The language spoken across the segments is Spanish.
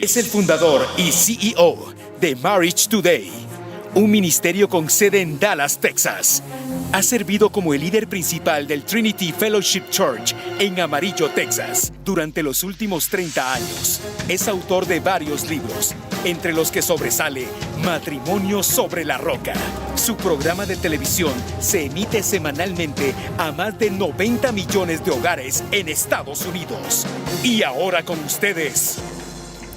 Es el fundador y CEO de Marriage Today, un ministerio con sede en Dallas, Texas. Ha servido como el líder principal del Trinity Fellowship Church en Amarillo, Texas, durante los últimos 30 años. Es autor de varios libros, entre los que sobresale Matrimonio sobre la Roca. Su programa de televisión se emite semanalmente a más de 90 millones de hogares en Estados Unidos. Y ahora con ustedes,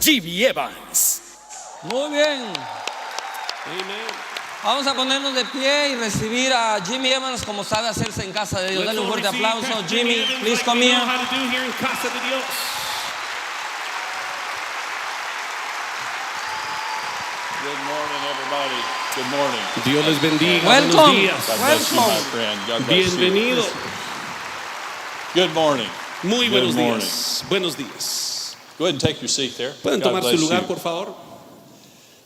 Jimmy Evans. Muy bien. Vamos a ponernos de pie y recibir a Jimmy Evans como sabe hacerse en casa de Dios. Dale un fuerte aplauso. Jimmy, please come here. Good morning, everybody. Good morning. Dios les bendiga. Welcome. Buenos días. God bless you, my Welcome. friend. God bless you. Bienvenido. Good morning. Muy Good buenos morning. días. Buenos días. Go ahead and take your seat there. Pueden God tomar bless su lugar, you. por favor.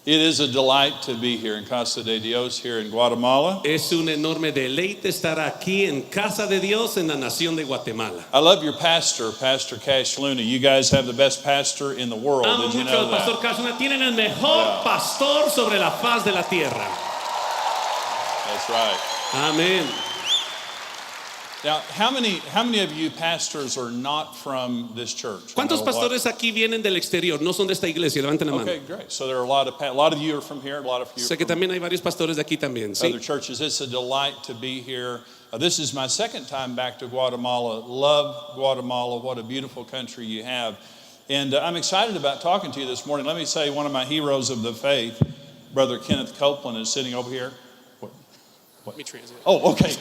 It is a delight to be here in Casa de Dios here in Guatemala. Es un enorme deleite estar aquí en Casa de Dios en la nación de Guatemala. I love your pastor, Pastor Cash Luna. You guys have the best pastor in the world. Amo Did you mucho know al pastor that? Casuna. Tienen el mejor pastor sobre la faz de la tierra. That's right. Amén. Now, how many of you pastors are not from this church? ¿Cuántos I know a lot. pastores aquí vienen del exterior? No son de esta iglesia. Levanten la mano. Okay, great. So there are a lot of you are from here. A lot of you are Sé que from también hay varios pastores de aquí también. other ¿Sí? churches. It's a delight to be here. This is my second time back to Guatemala. Love Guatemala. What a beautiful country you have. And I'm excited about talking to you this morning. Let me say one of my heroes of the faith, Brother Kenneth Copeland, is sitting over here. Let me translate. Oh, okay.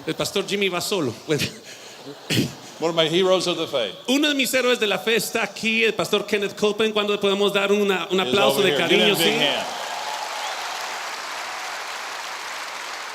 El pastor Jimmy va solo. Bueno, One of my heroes of the faith. uno de mis héroes de la fe está aquí, el pastor Kenneth Copeland. ¿Cuándo podemos dar un is aplauso over de here. Give cariño? him a big ¿Sí? hand.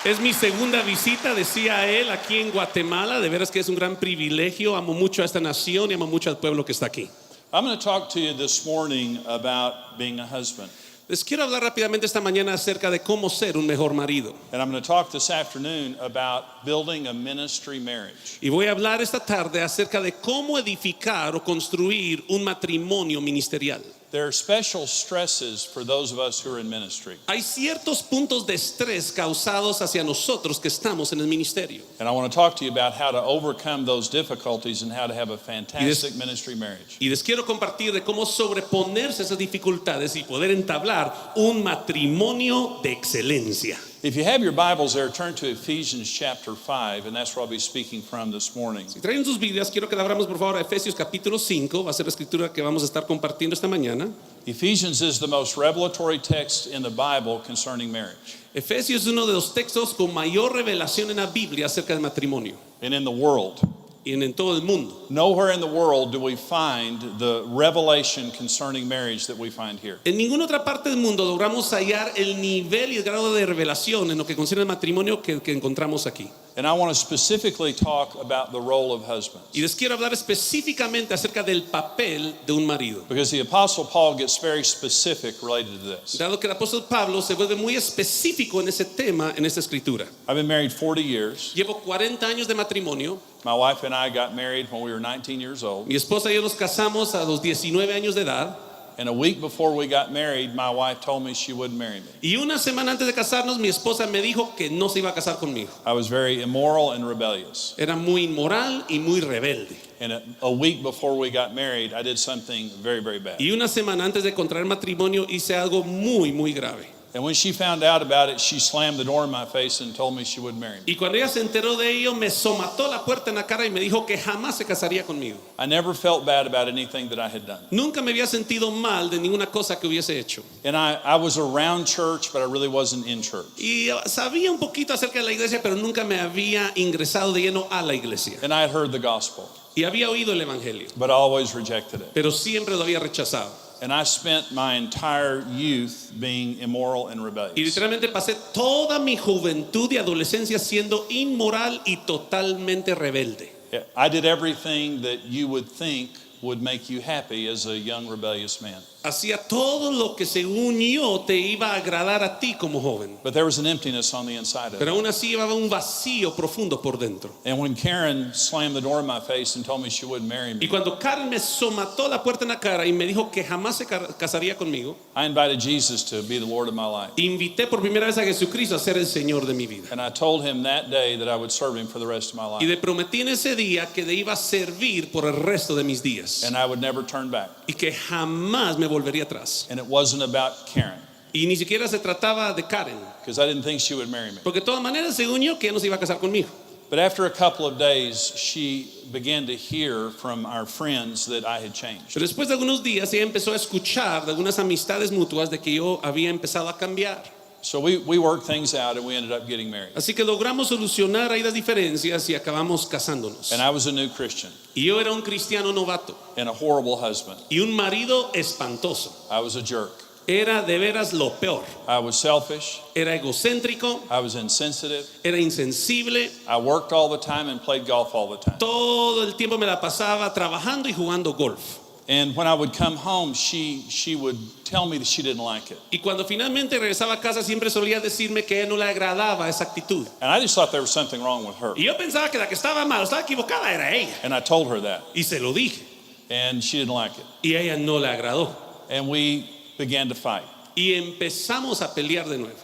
Es mi segunda visita, decía él, aquí en Guatemala. De veras que es un gran privilegio. Amo mucho a esta nación y amo mucho al pueblo que está aquí. I'm going to talk to you this morning about being a husband. Les quiero hablar rápidamente esta mañana acerca de cómo ser un mejor marido. And I'm going to talk this afternoon about building a ministry marriage. Y voy a hablar esta tarde acerca de cómo edificar o construir un matrimonio ministerial. There are special stresses for those of us who are in ministry. Hay ciertos puntos de estrés causados hacia nosotros que estamos en el ministerio. And I want to talk to you about how to overcome those difficulties and how to have a fantastic ministry marriage. Y les quiero compartir de cómo sobreponerse a esas dificultades y poder entablar un matrimonio de excelencia. If you have your Bibles there, turn to Ephesians chapter 5, and that's where I'll be speaking from this morning. Si traen sus Biblias, quiero que la abramos por favor a Efesios capítulo 5, va a ser la escritura que vamos a estar compartiendo esta mañana. Ephesians is the most revelatory text in the Bible concerning marriage. Efesios es uno de los textos con mayor revelación en la Biblia acerca del matrimonio And in the world, y en todo el mundo. nowhere in the world do we find the revelation concerning marriage that we find here. En ninguna otra parte del mundo logramos hallar el nivel y el grado de revelación en lo que concierne al matrimonio que encontramos aquí. And I want to specifically talk about the role of husbands. Y les quiero hablar específicamente acerca del papel de un marido. Because the Apostle Paul gets very specific related to this. Dado que el apóstol Pablo se vuelve muy específico en ese tema, en esta escritura. I've been married 40 years. Llevo 40 años de matrimonio. My wife and I got married when we were 19 years old. Mi esposa y yo nos casamos a los 19 años de edad. And a week before we got married, my wife told me she wouldn't marry me. Y una semana antes de casarnos, mi esposa me dijo que no se iba a casar conmigo. I was very immoral and rebellious. Era muy inmoral y muy rebelde. And a week before we got married, I did something very, very bad. Y una semana antes de contraer matrimonio hice algo muy, muy grave. And when she found out about it, she slammed the door in my face and told me she wouldn't marry me. Y cuando ella se enteró de ello, me somató la puerta en la cara y me dijo que jamás se casaría conmigo. I never felt bad about anything that I had done. Nunca me había sentido mal de ninguna cosa que hubiese hecho. And I was around church, but I really wasn't in church. Y sabía un poquito acerca de la iglesia, pero nunca me había ingresado de lleno a la iglesia. And I had heard the gospel, Y había oído el evangelio, but I always rejected it. pero siempre lo había rechazado. And I spent my entire youth being immoral and Y rebellious. literalmente pasé toda mi juventud y adolescencia siendo inmoral y totalmente rebelde. I did everything that you would think would make you happy as a young rebellious man. hacía todo lo que según yo te iba a agradar a ti como joven. But there was an emptiness on the inside of Pero it. aún así llevaba un vacío profundo por dentro. And when Karen slammed the door in my face and told me she wouldn't marry Y me, cuando Karen me somató la puerta en la cara y me dijo que jamás se casaría conmigo, I invited Jesus to be the Lord of my life. invité por primera vez a Jesucristo a ser el Señor de mi vida. And I told him that day that I would serve him for the rest of my Y life. le prometí en ese día que le iba a servir por el resto de mis días. And I would never turn back. Y que jamás me volvería atrás. And it wasn't about Karen, Y ni siquiera se trataba de Karen. because I didn't think she would marry me. Porque de todas maneras, según yo, que ella no se iba a casar conmigo. But after a couple of days, she began to hear from our friends that I had changed. Pero después de algunos días ella empezó a escuchar de algunas amistades mutuas de que yo había empezado a cambiar. So we worked things out and we ended up getting married. Así que logramos solucionar ahí las diferencias y acabamos casándonos. And I was a new Christian Y yo era un cristiano novato and a horrible husband. y un marido espantoso. I was a jerk. Era de veras lo peor. I was selfish. Era egocéntrico, I was insensitive. era insensible. I worked all the time and played golf all the time. Todo el tiempo me la pasaba trabajando y jugando golf. And when I would come home, she would tell me that she didn't like it. Y cuando finalmente regresaba a casa siempre solía decirme que a él no le agradaba esa actitud. And I just thought there was something wrong with her. Y yo pensaba que la que estaba mal, estaba equivocada era ella. And I told her that. Y se lo dije. And she didn't like it. Y a ella no le agradó. And we began to fight. Y empezamos a pelear de nuevo.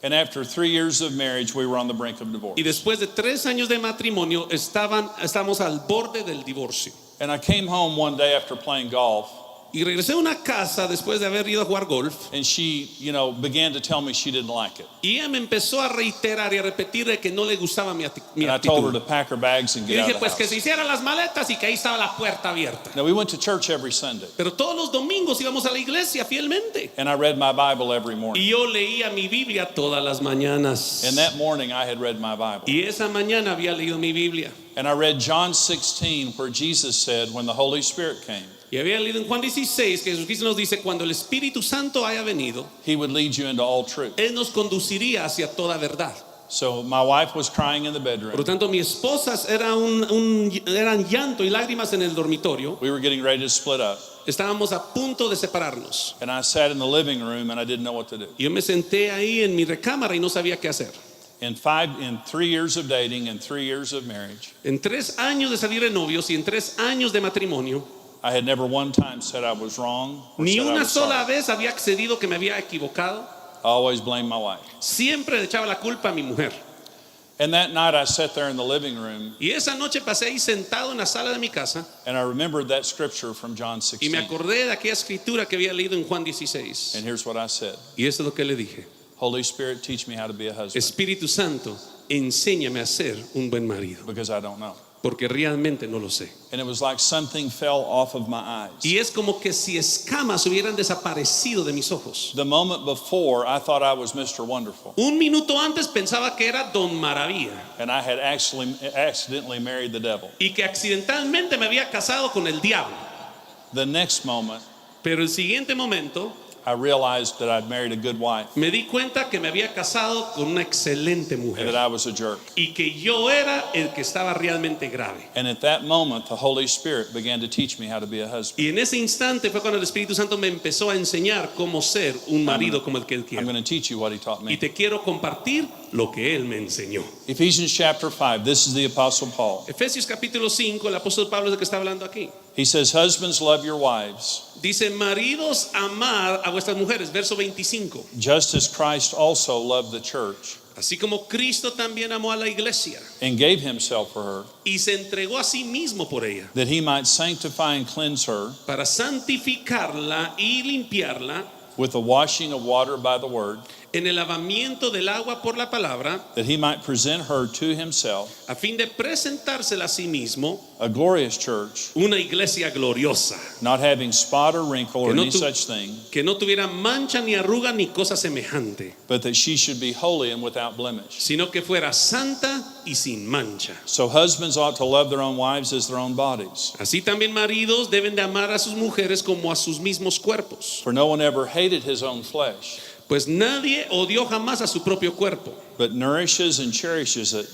And after 3 years of marriage, we were on the brink of divorce. Y después de 3 años de matrimonio estábamos al borde del divorcio. And I came home one day after playing golf, Y regresé a una casa después de haber ido a jugar golf. and she, began to tell me she didn't like it. Y ella me empezó a reiterar y a repetir de que no le gustaba mi And I told her actitud. to pack her bags and Y get out dije of the pues que house. se hicieran las maletas y que ahí estaba la puerta abierta. Now, we went to church every Sunday, Pero todos los domingos íbamos a la iglesia fielmente. and I read my Bible every Y morning. yo leía mi Biblia todas las mañanas. And that morning, I had read my Bible. Y esa mañana había leído mi Biblia. And I read John 16, where Jesus said, when the Holy Spirit came, Y había leído en Juan 16 que Jesucristo nos dice, cuando el Espíritu Santo haya venido, he would lead you into all truth. Él nos conduciría hacia toda verdad. So my wife was crying in the Por bedroom. lo tanto, mi esposa eran llanto y lágrimas en el dormitorio. We were getting ready to split up. Estábamos a punto de separarnos. And I sat in the living room, and I didn't know what to do. Y yo me senté ahí en mi recámara y no sabía qué hacer. In 3 years of dating and 3 years of marriage, En 3 años de salir de novios y en 3 años de matrimonio, I had never one time said I was wrong or ni said I una was sola sorry. vez había accedido que me había equivocado. I always blamed my wife. Siempre le echaba la culpa a mi mujer. And that night I sat there in the living room, Y esa noche pasé ahí sentado en la sala de mi casa and I remembered that scripture from John y me 16. acordé de aquella escritura que había leído en Juan 16. And here's what I said. Y eso es lo que le dije. Holy Spirit, teach me how to be a husband, Espíritu Santo, enséñame a ser un buen marido, because I don't know. porque realmente no lo sé. And it was like something fell off of my eyes. Y es como que si escamas hubieran desaparecido de mis ojos. The moment before, I thought I was Mr. Wonderful, Un minuto antes pensaba que era Don Maravilla and I had accidentally married the devil. y que accidentalmente me había casado con el diablo. The next moment, Pero el siguiente momento I realized that I'd married a good wife me di cuenta que me había casado con una excelente and that mujer I was a jerk. y que yo era el que estaba realmente grave. And at that moment, the Holy Spirit began to teach me how to be a husband. Y en ese instante fue cuando el Espíritu Santo me empezó a enseñar cómo ser un marido como el que Él I'm quiere. going to teach you what he taught Y me. te quiero compartir lo que Él me enseñó. Ephesians chapter 5, this is the Apostle Paul. Efesios capítulo 5, el apóstol Pablo es el que está hablando aquí. He says, husbands, love your wives, Dice, maridos, amad a vuestras mujeres, verso 25. just as Christ also loved the church Así como Cristo también amó a la iglesia and gave himself for her, y se entregó a sí mismo por ella, that he might sanctify and cleanse her para santificarla y limpiarla with the washing of water by the word, en el lavamiento del agua por la palabra, that he might present her to himself, a fin de presentársela a sí mismo, a glorious church, una iglesia gloriosa, not having spot or wrinkle or Que no any tu- such thing, que no tuviera mancha ni arruga ni cosa semejante, but that she should be holy and without blemish. sino que fuera santa y sin mancha. So husbands ought to love their own wives as their own bodies. Así también maridos deben de amar a sus mujeres como a sus mismos cuerpos, For no one ever hated his own flesh, pues nadie odió jamás a su propio cuerpo, but nourishes and cherishes it,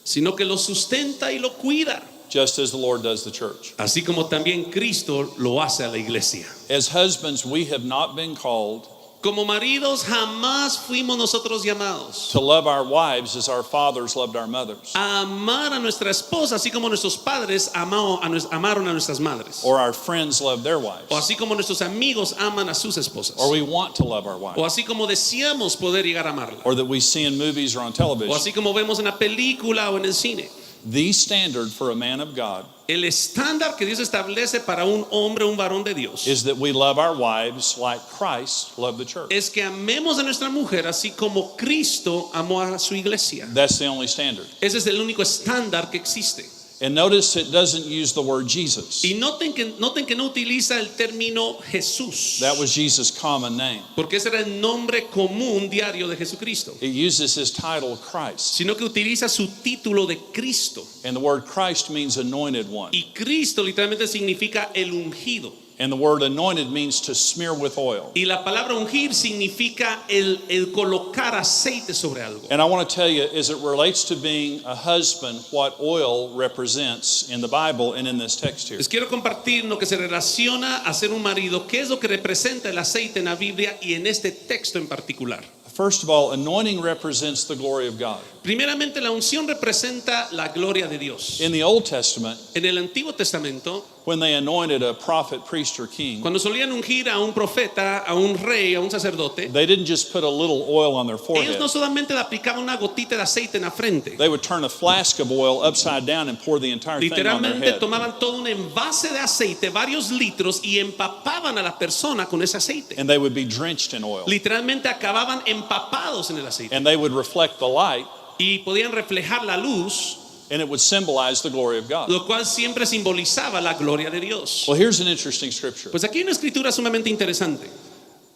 sino que lo sustenta y lo cuida, just as the Lord does the church. así como también Cristo lo hace a la iglesia. As husbands, we have not been called Como maridos jamás fuimos nosotros llamados to love our wives as our fathers loved our mothers, a amar a nuestra esposa, así como nuestros padres amaron a nuestras madres, or our friends love their wives, o así como nuestros amigos aman a sus esposas, or we want to love our o wives, así como deseamos poder llegar a amarla, or that we see in movies or on o television. así como vemos en la película o en el cine. The standard for a man of God El estándar que Dios establece para un hombre, un varón de Dios, is that we love our wives like Christ loved the church. es que amemos a nuestra mujer así como Cristo amó a su iglesia. That's the only standard. Ese es el único estándar que existe. And notice it doesn't use the word Jesus. Y noten que no utiliza el término Jesús, That was Jesus' common name. porque ese era el nombre común diario de Jesucristo, It uses his title Christ. sino que utiliza su título de Cristo. And the word Christ means anointed one. Y Cristo literalmente significa el ungido. And the word anointed means to smear with oil. Y la palabra ungir significa el colocar aceite sobre algo. And I want to tell you, as it relates to being a husband, what oil represents in the Bible and in this text here. Les quiero compartir lo que se relaciona a ser un marido, qué es lo que representa el aceite en la Biblia y en este texto en particular. First of all, anointing represents the glory of God. Primeramente, la unción representa la gloria de Dios. In the Old Testament, En el Antiguo Testamento, when they anointed a prophet, priest, or king, cuando solían ungir a un profeta, a un rey, a un sacerdote, they didn't just put a little oil on their ellos forehead. no solamente le aplicaban una gotita de aceite en la frente, They would turn a flask of oil upside down and pour the entire thing on their literalmente head. tomaban todo un envase de aceite, varios litros, y empapaban a la persona con ese aceite. And they would be drenched in oil. Literalmente acababan empapados en el aceite And they would reflect the light, y podían reflejar la luz, and it would symbolize the glory of God. lo cual siempre simbolizaba la gloria de Dios. Well, here's an interesting scripture. Pues aquí hay una escritura sumamente interesante.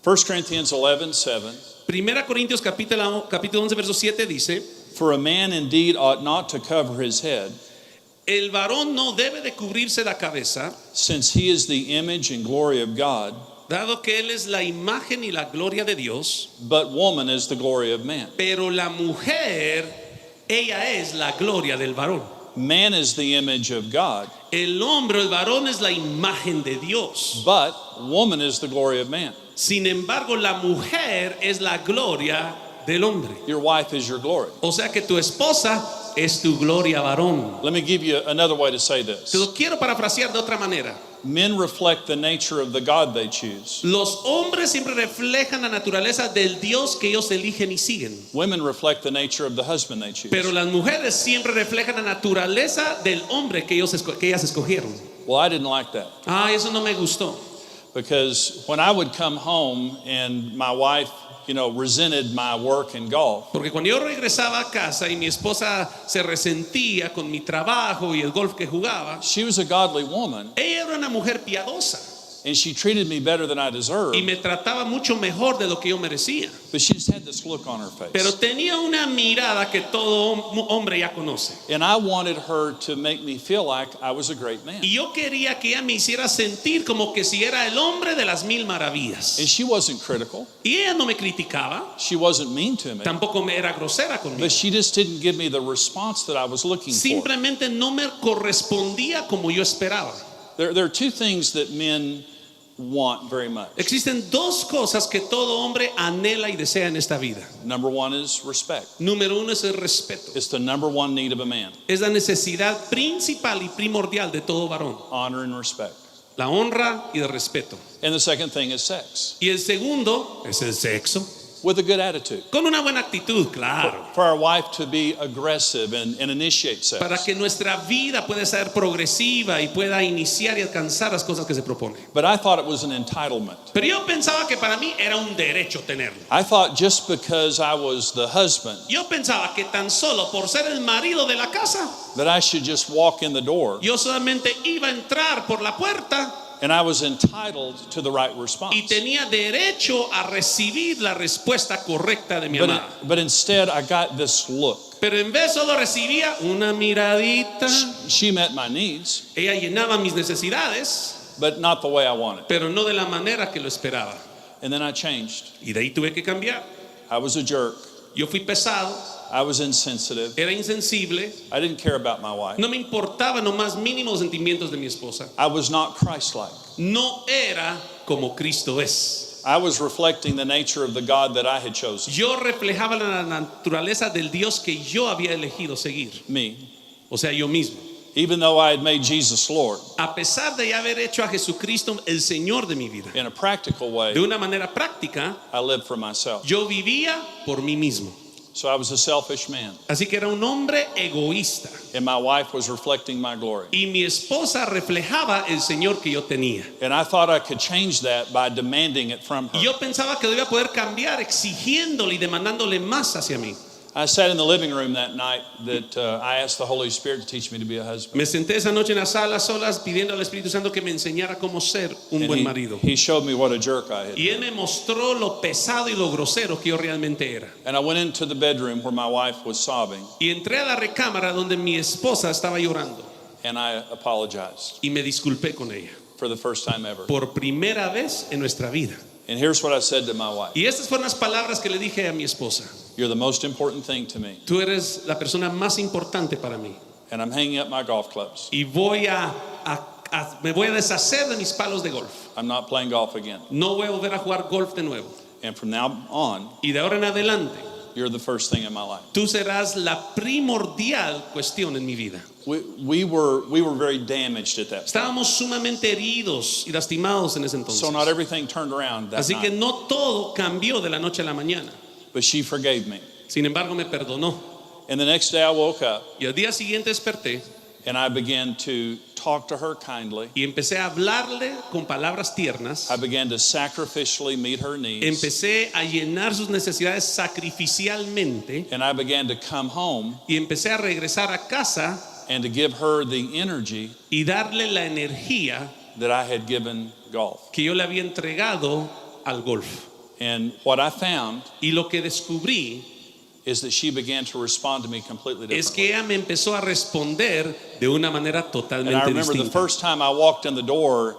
1 Corinthians 11:7. Primera Corintios capítulo 11 verso 7 dice: For a man indeed ought not to cover his head, el varón no debe de cubrirse la cabeza, since he is the image and glory of God, dado que él es la imagen y la gloria de Dios, but woman is the glory of man. pero la mujer, ella es la gloria del varón. Man is the image of God, El hombre, el varón es la imagen de Dios. but woman is the glory of man. Sin embargo, la mujer es la gloria del hombre. Your wife is your glory. O sea que tu esposa es tu gloria varón. Let me give you another way to say Te this. lo quiero parafrasear de otra manera. Men reflect the nature of the God they choose. Los hombres siempre reflejan la naturaleza del Dios que ellos eligen y siguen. Women reflect the nature of the husband they choose. Pero las mujeres siempre reflejan la naturaleza del hombre que ellas escogieron. Well, I didn't like that, Eso no me gustó. because when I would come home and my wife, resented my work in golf, Porque cuando yo regresaba a casa y mi esposa se resentía con mi trabajo y el golf que jugaba, she was a godly woman, ella era una mujer piadosa and she treated me better than I deserved, y me trataba mucho mejor de lo que yo merecía. but she just had this look on her Pero face. tenía una mirada que todo hombre ya conoce. And I wanted her to make me feel like I was a great man. Y yo quería que ella me hiciera sentir como que si era el hombre de las mil maravillas. And she wasn't critical. Y ella no me criticaba, She wasn't mean to me. tampoco me era grosera conmigo. But she just didn't give me the response that I was looking for. Simplemente no me correspondía como yo esperaba. There are two things that men want very much. Existen dos cosas que todo hombre anhela y desea en esta vida. Number one is respect. Número uno es el respeto. It's the number one need of a man. Es la necesidad principal y primordial de todo varón. Honor and respect. La honra y el respeto. And the second thing is sex. Y el segundo es el sexo. With a good attitude. Con una buena actitud, claro. For our wife to be aggressive and initiate sex. Para que nuestra vida pueda ser progresiva y pueda iniciar y alcanzar las cosas que se propone. But I thought it was an entitlement. Pero yo pensaba que para mí era un derecho tenerlo. I thought just because I was the husband Yo pensaba que tan solo por ser el marido de la casa, that I should just walk in the door yo solamente iba a entrar por la puerta and I was entitled to the right response. y tenía derecho a recibir la respuesta correcta de mi amada. But instead I got this look. Pero en vez solo recibía una miradita. She met my needs, Ella llenaba mis necesidades, but not the way I wanted. pero no de la manera que lo esperaba. And then I changed. Y de ahí tuve que cambiar. I was a jerk. Yo fui pesado. I was insensitive. era insensible, I didn't care about my wife. no me importaba lo más mínimo los sentimientos de mi esposa. I was not Christ-like. No era como Cristo es. I was reflecting the nature of the God that I had chosen. Yo reflejaba la naturaleza del Dios que yo había elegido seguir, Me. o sea, yo mismo. Even though I had made Jesus Lord, A pesar de haber hecho a Jesucristo el Señor de mi vida, in a practical way, de una manera práctica, I lived for myself. yo vivía por mí mismo. So I was a selfish man. Así que era un hombre egoísta. And my wife was reflecting my glory. Y mi esposa reflejaba el Señor que yo tenía. And I thought I could change that by demanding it from Y her. yo pensaba que debía poder cambiar exigiéndole y demandándole más hacia mí. I sat in the living room that night that I asked the Holy Spirit to teach me to be a husband. Me senté esa noche en la sala solas pidiendo al Espíritu Santo que me enseñara cómo ser un buen marido. He showed me what a jerk I had Y Él been. me mostró lo pesado y lo grosero que yo realmente era. And I went into the bedroom where my wife was sobbing, Y entré a la recámara donde mi esposa estaba llorando. and I apologized Y me disculpé con ella. for the first time ever. Por primera vez en nuestra vida. And here's what I said to my wife. Y estas fueron las palabras que le dije a mi esposa. You're the most important thing to me. Tú eres la persona más importante para mí. And I'm hanging up my golf clubs. Y me voy a deshacer de mis palos de golf. I'm not playing golf again. No voy a volver a jugar golf de nuevo. And from now on, Y de ahora en adelante, you're the first thing in my life. tú serás la primordial cuestión en mi vida. We were very damaged at that. Estábamos sumamente heridos y lastimados en ese entonces. So not everything turned around that Así que night. no todo cambió de la noche a la mañana. But she forgave me. Sin embargo, me perdonó. And the next day I woke up Y al día siguiente desperté and I began to talk to her kindly. y empecé a hablarle con palabras tiernas. I began to sacrificially meet her needs. Empecé a llenar sus necesidades sacrificialmente And I began to come home y empecé a regresar a casa and to give her the energy y darle la energía that I had given golf. que yo le había entregado al golf. And what I found Y lo que descubrí is that she began to respond to me completely es differently. que ella me empezó a responder de una manera And I totalmente remember the distinta. first time I walked in the door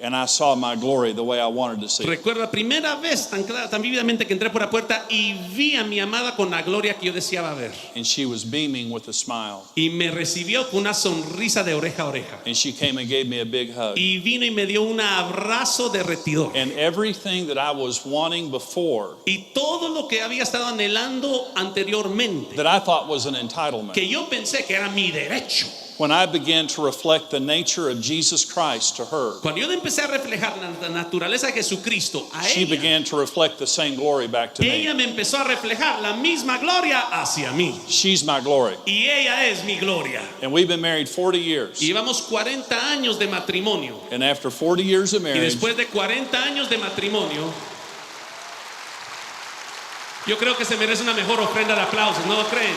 and I saw my glory the way I wanted to see it. Recuerdo la primera vez tan clara, tan vívidamente que entré por la puerta y vi a mi amada con la gloria que yo deseaba ver. And she was beaming with a smile. Y me recibió con una sonrisa de oreja a oreja. And she came and gave me a big hug. Y vino y me dio un abrazo derretidor. And everything that I was wanting before, Y todo lo que había estado anhelando anteriormente, that I thought was an entitlement, que yo pensé que era mi derecho. when I began to reflect the nature of Jesus Christ to her, Cuando yo empecé a reflejar la naturaleza de Jesucristo a she ella, began to reflect the same glory back to ella me. me empezó a reflejar la misma gloria hacia mí. She's my glory. Y ella es mi gloria. And we've been married 40 years. Y llevamos 40 años de matrimonio. And after 40 years of Y marriage, después de 40 años de matrimonio, yo creo que se merece una mejor ofrenda de aplausos, ¿no lo creen?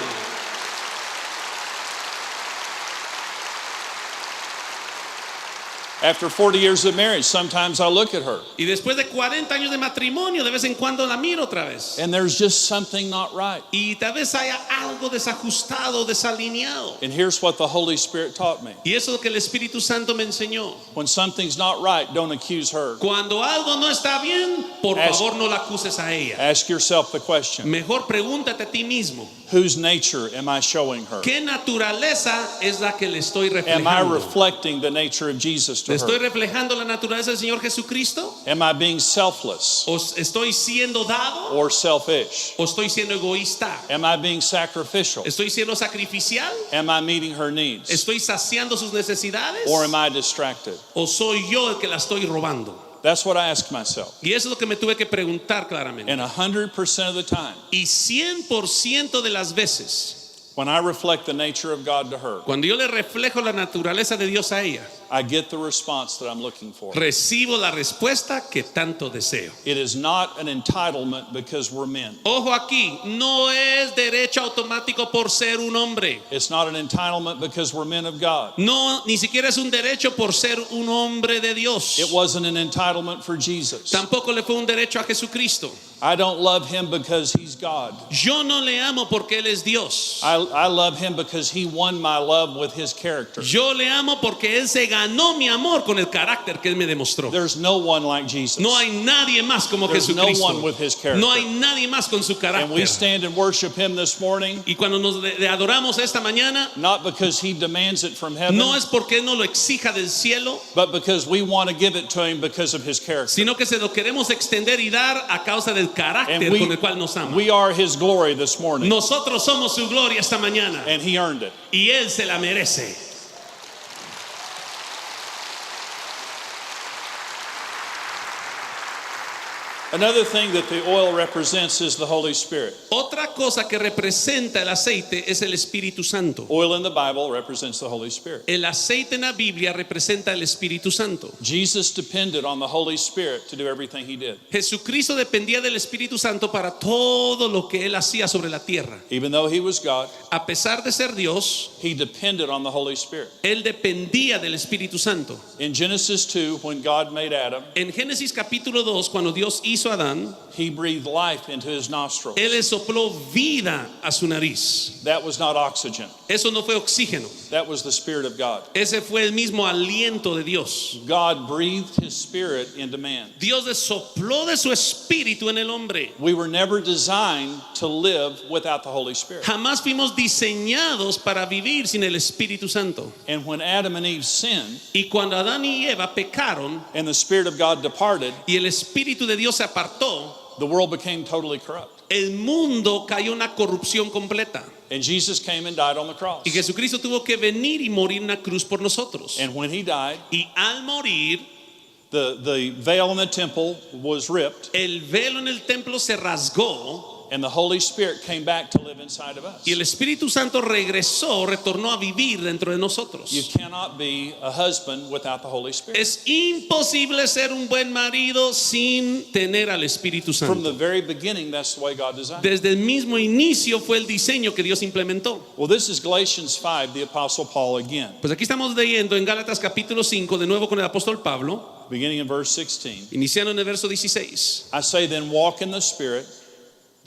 after 40 years of marriage, sometimes I look at her Y después de 40 años de matrimonio, de vez en cuando la miro otra vez. and there's just something not right. Y tal vez haya algo desajustado, desalineado. And here's what the Holy Spirit taught me. Y eso es lo que el Espíritu Santo me enseñó. When something's not right, don't accuse her. Cuando algo no está bien, por Ask- favor no la acuses a ella. Ask yourself the question, Mejor pregúntate a ti mismo, whose nature am I showing her? ¿qué naturaleza es la que le estoy Am I reflejando? reflecting the nature of Jesus to ¿Le estoy her? reflejando la naturaleza del Señor Jesucristo? Am I being selfless ¿O estoy siendo dado? or selfish? ¿O estoy siendo egoísta? Am I being sacrificial? ¿Estoy siendo sacrificial? Am I meeting her needs? ¿Estoy saciando sus necesidades? Or am I distracted? ¿O soy yo el que la estoy robando? That's what I ask myself. Y eso es lo que me tuve que preguntar claramente. And 100% of the time, Y 100% de las veces, when I reflect the nature of God to her, cuando yo le reflejo la naturaleza de Dios a ella, I get the response that I'm looking for. recibo la respuesta que tanto deseo. It is not an entitlement because we're men. Ojo aquí, no es derecho automático por ser un hombre. It's not an entitlement because we're men of God. No, ni siquiera es un derecho por ser un hombre de Dios. It wasn't an entitlement for Jesus. Tampoco le fue un derecho a Jesucristo. I don't love him because he's God. Yo no le amo porque Él es Dios. I love him because he won my love with his character. Yo le amo porque Él se ganó ganó mi amor con el carácter que Él me demostró. There's no one like Jesus. No hay nadie más como There's no Jesucristo. one with His character. No hay nadie más con su And we carácter. stand and worship Him this morning, Y cuando nos le adoramos esta mañana, not because He demands it from heaven, no es porque Él nos lo exija del cielo, but because we want to give it to Him because of His character. sino que se lo queremos extender y dar a causa del carácter And con el cual nos ama. we are His glory this morning, Nosotros somos su gloria esta mañana and He earned it. y Él se la merece. Another thing that the oil represents is the Holy Spirit. Otra cosa que representa el aceite es el Espíritu Santo. Oil in the Bible represents the Holy Spirit. El aceite en la Biblia representa el Espíritu Santo. Jesus depended on the Holy Spirit to do everything He did. Jesucristo dependía del Espíritu Santo para todo lo que Él hacía sobre la tierra. Even though He was God, A pesar de ser Dios, He depended on the Holy Spirit. Él dependía del Espíritu Santo. In Genesis 2, when God made Adam, En Génesis capítulo 2, cuando Dios hizo a Adán, He breathed life into his nostrils. Él le sopló vida a su nariz. That was not oxygen. Eso no fue oxígeno. That was the Spirit of God. Ese fue el mismo aliento de Dios. God breathed His Spirit into man. Dios le sopló de su espíritu en el hombre. We were never designed to live without the Holy Spirit. Jamás fuimos diseñados para vivir sin el Espíritu Santo. And when Adam and Eve sinned Y cuando Adán y Eva pecaron and the Spirit of God departed, y el Espíritu de Dios se apartó, the world became totally corrupt. el mundo cayó en una corrupción completa. And Jesus came and died on the cross. Y Jesucristo tuvo que venir y morir en una cruz por nosotros. And when He died, Y al morir, the veil in the temple was ripped, el velo en el templo se rasgó and the Holy Spirit came back to live inside of us. y el Espíritu Santo retornó a vivir dentro de nosotros. You cannot be a husband without the Holy Spirit. Es imposible ser un buen marido sin tener al Espíritu From the Santo. very beginning, that's the way God designed it. Desde el mismo inicio fue el diseño que Dios implementó. Well, this is Galatians 5, the Apostle Paul again, Pues aquí estamos leyendo en Gálatas capítulo 5 de nuevo con el apóstol Pablo, beginning in verse 16. iniciando en el verso 16. I say then, walk in the Spirit,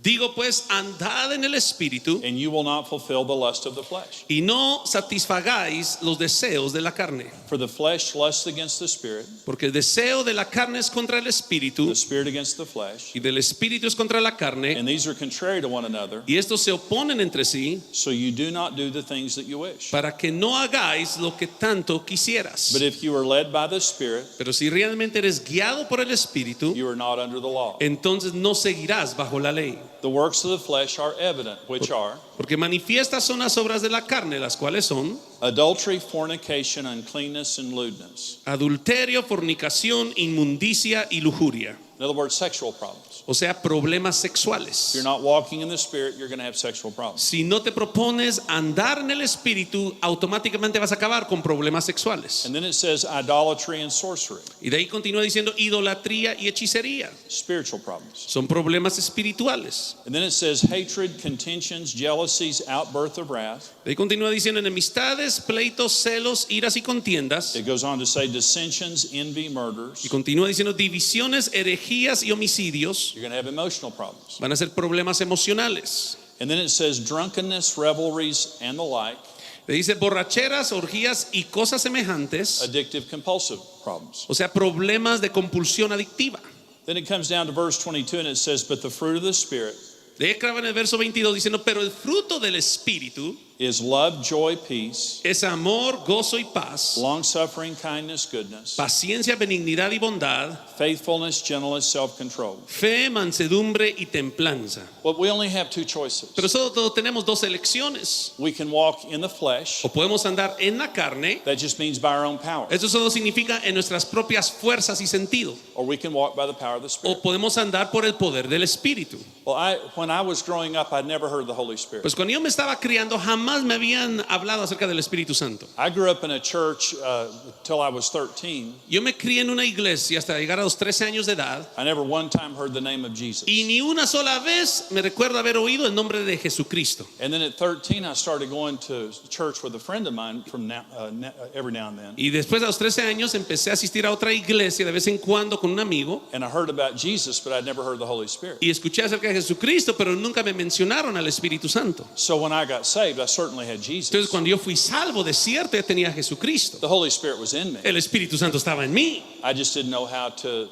Digo pues, andad en el Espíritu and you will not fulfill the lust of the flesh. y no satisfagáis los deseos de la carne. For the flesh lusts against the Spirit, Porque el deseo de la carne es contra el Espíritu the Spirit against the flesh, y del Espíritu es contra la carne, and these are contrary to one another, y estos se oponen entre sí so you do not do the things that you wish. para que no hagáis lo que tanto quisieras. But if you are led by the Spirit, Pero si realmente eres guiado por el Espíritu, you are not under the law. entonces no seguirás bajo la ley. The works of the flesh are evident, which are Porque manifiestas son las obras de la carne, las cuales son adultery, fornication, uncleanness, and lewdness. adulterio, fornicación, inmundicia y lujuria. In other words, sexual problems. O sea, problemas If sexuales. you're not walking in the Spirit, you're going to have sexual problems. Si no te propones andar en el Espíritu, automáticamente vas a acabar con problemas sexuales. And then it says idolatry and sorcery, Y de ahí continúa diciendo idolatría y hechicería. spiritual problems. Son problemas espirituales. And then it says hatred, contentions, jealousies, outburst of wrath. De ahí continúa diciendo enemistades, pleitos, celos, iras y contiendas. It goes on to say dissensions, envy, murders. Y continúa diciendo divisiones, herejías y homicidios. You're going to have emotional problems. Van a ser problemas emocionales. And then it says drunkenness, revelries, and the like, Le dice borracheras, orgías y cosas semejantes. addictive, compulsive problems. O sea, problemas de compulsión adictiva. Then it comes down to verse 22 and it says, but the fruit of the Spirit De ahí acaba en el verso 22 diciendo, pero el fruto del Espíritu is love, joy, peace, es amor, gozo y paz, long suffering, kindness, goodness, paciencia, benignidad y bondad, faithfulness, gentleness, self control. fe, mansedumbre y templanza. But we only have two choices. Pero solo tenemos dos elecciones. We can walk in the flesh, O podemos andar en la carne. that just means by our own power, Eso solo significa en nuestras propias fuerzas y sentido. or we can walk by the power of the Spirit. O podemos andar por el poder del Espíritu. Well, when I was growing up, I'd never heard of the Holy Spirit. Pues cuando yo me estaba criando jamás me habían hablado acerca del Espíritu Santo. I grew up in a church till I was 13. Yo me crié en una iglesia hasta llegar a los 13 años de edad I never one time heard the name of Jesus. y ni una sola vez me recuerdo haber oído el nombre de Jesucristo. And then at 13, I started going to church with a friend of mine from every now and then. Y después a los 13 años empecé a asistir a otra iglesia de vez en cuando con un amigo And I heard about Jesus, but I'd never heard the Holy Spirit. y escuché acerca de Jesucristo, pero nunca me mencionaron al Espíritu Santo. So when I got saved, I certainly had Jesus. Entonces cuando yo fui salvo, de cierto ya tenía a Jesucristo. The Holy Spirit was in me. El Espíritu Santo estaba en mí, I just didn't know how to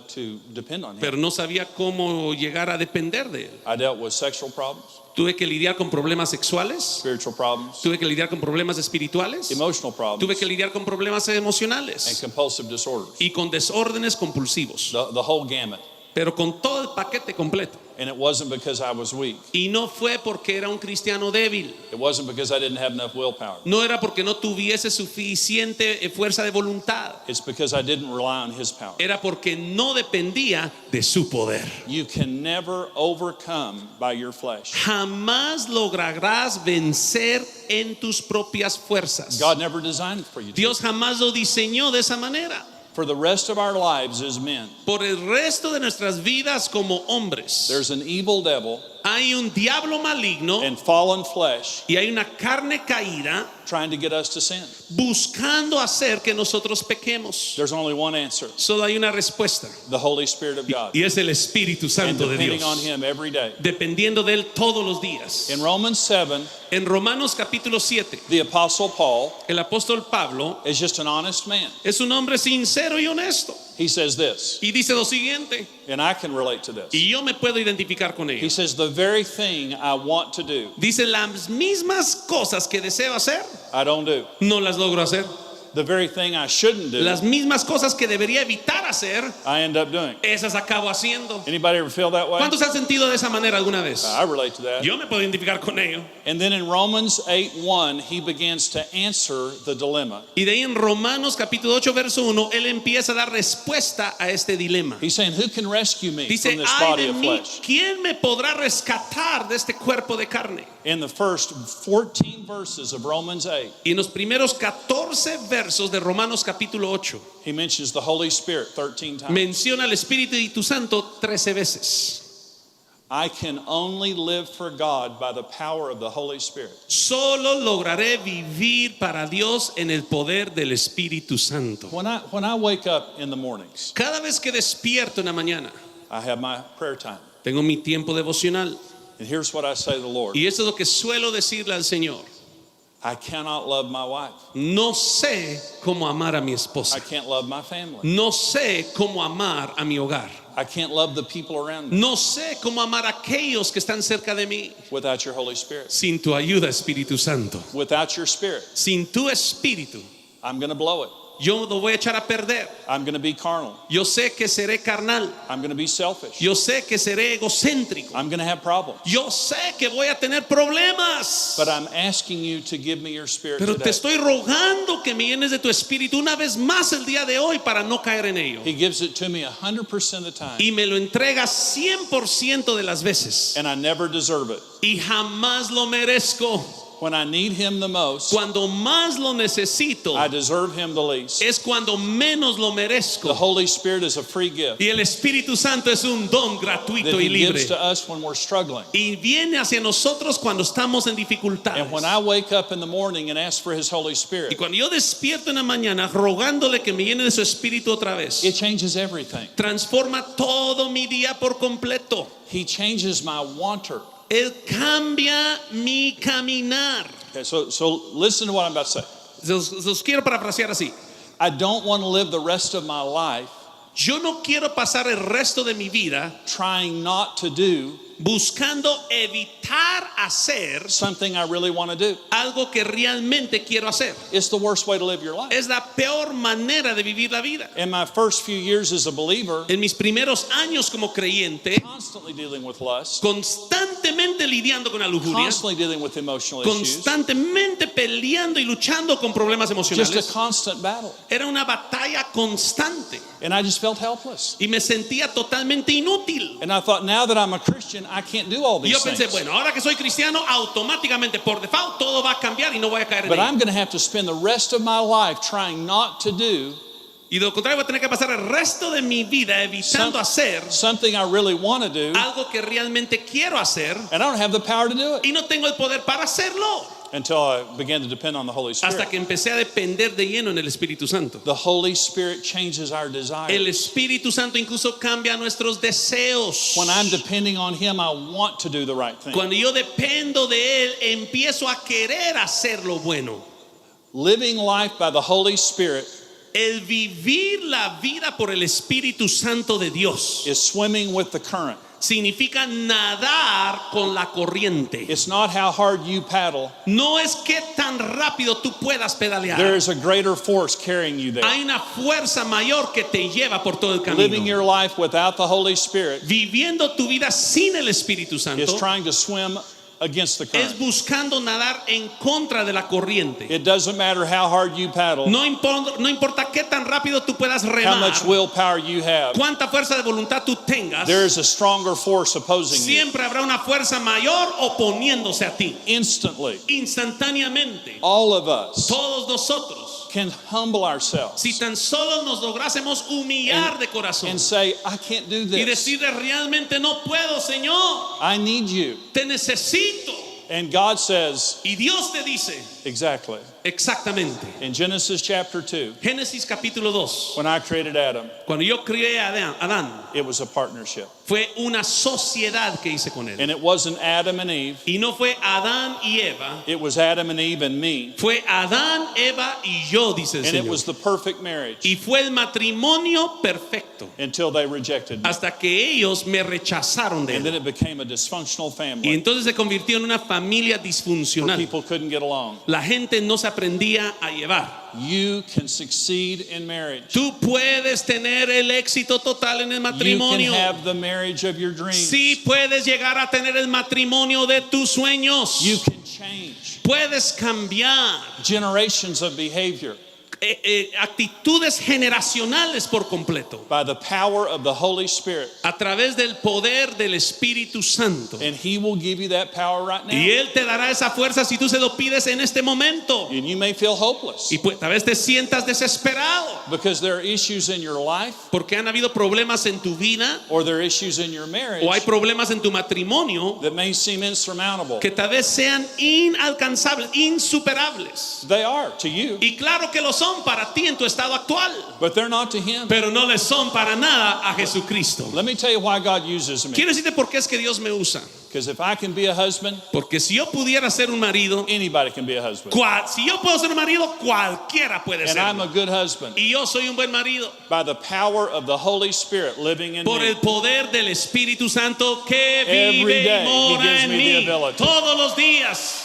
depend on Him. pero no sabía cómo llegar a depender de Él. I dealt with sexual problems, Tuve que lidiar con problemas sexuales, spiritual problems, tuve que lidiar con problemas espirituales, emotional tuve problems, que lidiar con problemas and emocionales compulsive disorders. y con desórdenes compulsivos, The whole gamut. pero con todo el paquete completo. And it wasn't because I was weak. Y no fue porque era un cristiano débil, It wasn't because I didn't have enough willpower. no era porque no tuviese suficiente fuerza de voluntad, It's because I didn't rely on His power. era porque no dependía de su poder. You can never overcome by your flesh. Jamás lograrás vencer en tus propias fuerzas. God never designed it for you to. Dios jamás lo diseñó de esa manera. For the rest of our lives as men, Por el resto de nuestras vidas como hombres, there's an evil devil hay un diablo maligno and fallen flesh y hay una carne caída trying to get us to sin. buscando hacer que nosotros pequemos. There's only one answer: Solo hay una respuesta, the Holy Spirit of God. y es el Espíritu And Santo de depending on Dios, Him every day. dependiendo de él todos los días. In Romans 7, En Romanos capítulo 7, the Apostle Paul el apóstol Pablo is just an honest man. es un hombre sincero y honesto, He says this, y dice lo siguiente, and I can relate to this. y yo me puedo identificar con He ello. says, the very thing I want to do, Dice: las mismas cosas que deseo hacer, I don't do. no las logro hacer. The very thing I shouldn't do, Las mismas cosas que debería evitar hacer, I end up doing. esas acabo haciendo. Anybody ever feel that way? ¿Cuántos han sentido de esa manera alguna vez? I relate to that. Yo me puedo identificar con ello. And then in Romans 8:1, he begins to answer the dilemma. Y de ahí en Romanos capítulo 8 verso 1, él empieza a dar respuesta a este dilema. He's saying, who can rescue me Dice: from this ay body de of mí, flesh? ¿quién me podrá rescatar de este cuerpo de carne? In the first 14 verses of Romans 8, Y en los primeros 14 versos de Romanos capítulo 8, he mentions the Holy Spirit 13 times. menciona al Espíritu Santo 13 veces. I can only live for God by the power of the Holy Spirit. Solo lograré vivir para Dios en el poder del Espíritu Santo. When I wake up in the mornings, Cada vez que despierto en la mañana, I have my prayer time. tengo mi tiempo devocional. And here's what I say to the Lord. Y eso es lo que suelo decirle al Señor: I cannot love my wife. no sé cómo amar a mi I esposa. can't love my family. No sé cómo amar a mi hogar. I can't love the people around me No sé cómo amar a aquellos que están cerca de mí. without your Holy Spirit. Sin tu ayuda, Espíritu Santo. Without your Spirit, Sin tu Espíritu, I'm going to blow it. yo lo voy a echar a perder. I'm going to be carnal. Yo sé que seré carnal. I'm going to be selfish. Yo sé que seré egocéntrico. I'm going to have problems. Yo sé que voy a tener problemas. But I'm asking you to give me your Spirit Pero te today. estoy rogando que me llenes de tu Espíritu una vez más el día de hoy para no caer en ello. He gives it to me 100% of the time, Y me lo entrega 100% de las veces. and I never deserve it. Y jamás lo merezco. When I need Him the most, Cuando más lo necesito, I deserve Him the least. es cuando menos lo The merezco. Holy Spirit is a free gift Y el Espíritu Santo es un don that gratuito He y libre. gives to us when we're struggling. Y viene hacia nosotros cuando estamos en And dificultades. when I wake up in the morning and ask for His Holy Y Spirit, cuando yo despierto en la mañana rogándole que me llene de su Espíritu otra vez, it changes everything. transforma todo mi día por completo. He changes my wanter. Él cambia mi caminar. Okay, so listen to what I'm about to say. Los quiero parafrasear así. I don't want to live the rest of my life Yo no quiero pasar el resto de mi vida trying not to do buscando evitar hacer something I really want to do. algo que realmente quiero hacer. It's the worst way to live your life. Es la peor manera de vivir la vida. In my first few years as a believer, En mis primeros años como creyente, constantly dealing with lust, constantemente lidiando con la lujuria, constantly dealing with emotional issues, constantemente peleando y luchando con problemas just a emocionales. constant battle. Era una batalla constante And I just felt helpless. y me sentía totalmente inútil. And I thought, now that I'm a Christian, I can't do all Y yo these pensé, things. bueno, ahora que soy cristiano, automáticamente por default todo va a cambiar y no voy a caer en But ello. I'm going to have to spend the rest of my life trying not to do Y de lo contrario voy a tener que pasar el resto de mi vida evitando hacer something I really want to do, algo que realmente quiero hacer and I don't have the power to do it. y no tengo el poder para hacerlo. until I began to depend on the Holy Spirit. hasta que empecé a depender de lleno en el Espíritu Santo. The Holy Spirit changes our desires. El Espíritu Santo incluso cambia nuestros deseos. When I'm depending on Him, I want to do the right thing. Cuando yo dependo de Él, empiezo a querer hacer lo bueno. Living life by the Holy Spirit El vivir la vida por el Espíritu Santo de Dios is swimming with the current. significa nadar con la corriente. It's not how hard you paddle. No es que tan rápido tú puedas pedalear. There is a greater force carrying you there. Hay una fuerza mayor que te lleva por todo el Living camino. your life without the Holy Spirit Viviendo tu vida sin el Espíritu is Santo trying to swim against the es current. buscando nadar en contra de la corriente. It doesn't matter how hard you paddle, No importa qué tan rápido tú puedas how remar, much willpower you have. cuánta fuerza de voluntad tú tengas, There is a stronger force opposing you. siempre habrá una fuerza mayor oponiéndose a ti. Instantly, Instantáneamente, all of us todos nosotros, can humble ourselves si tan solo nos lográsemos humillar de corazón and say, I can't do y this. decirle realmente no puedo, Señor, I need you. te necesito. And God says, Y Dios te dice exactly. exactamente. In Genesis chapter 2, Génesis capítulo 2, when I created Adam, cuando yo crié a Adán, it was a partnership. fue una sociedad que hice con él. And it wasn't Adam and Eve, Y no fue Adán y Eva, it was Adam and Eve and me. fue Adán, Eva y yo, dice el And it Señor. was the perfect marriage Y fue el matrimonio perfecto until they rejected me. hasta que ellos me rechazaron de And then él. it became a dysfunctional Y family entonces se convirtió en una familia where disfuncional. people couldn't get along. La gente no se aprendía a llevar. You can succeed in marriage. Tú puedes tener el éxito total en el You can matrimonio. have the marriage of your dreams. Sí, puedes llegar a tener el matrimonio de tus sueños. You can change Puedes cambiar generations of behavior actitudes generacionales por completo by the power of the Holy Spirit. a través del poder del Espíritu Santo. And He will give you that power right Y now. Él te dará esa fuerza si tú se lo pides en este momento. And you may feel hopeless Y pues tal vez te sientas desesperado because there are issues in your life porque han habido problemas en tu vida or there are issues in your marriage o hay problemas en tu matrimonio that may seem insurmountable. que tal vez sean inalcanzables, insuperables. They are to you, Y claro que lo son para ti en tu estado actual, but they're not to Him. pero no le son para nada a Jesucristo. Let me tell you why God uses me. Quiero decirte por qué es que Dios me usa. Because if I can be a husband, Porque si yo pudiera ser un marido, anybody can be a husband. si yo puedo ser un marido, cualquiera puede And ser. I'm a good husband Y yo soy un buen marido by the power of the Holy Spirit living in por me. el poder del Espíritu Santo que Every vive day, y mora He gives en me mí the ability. todos los días.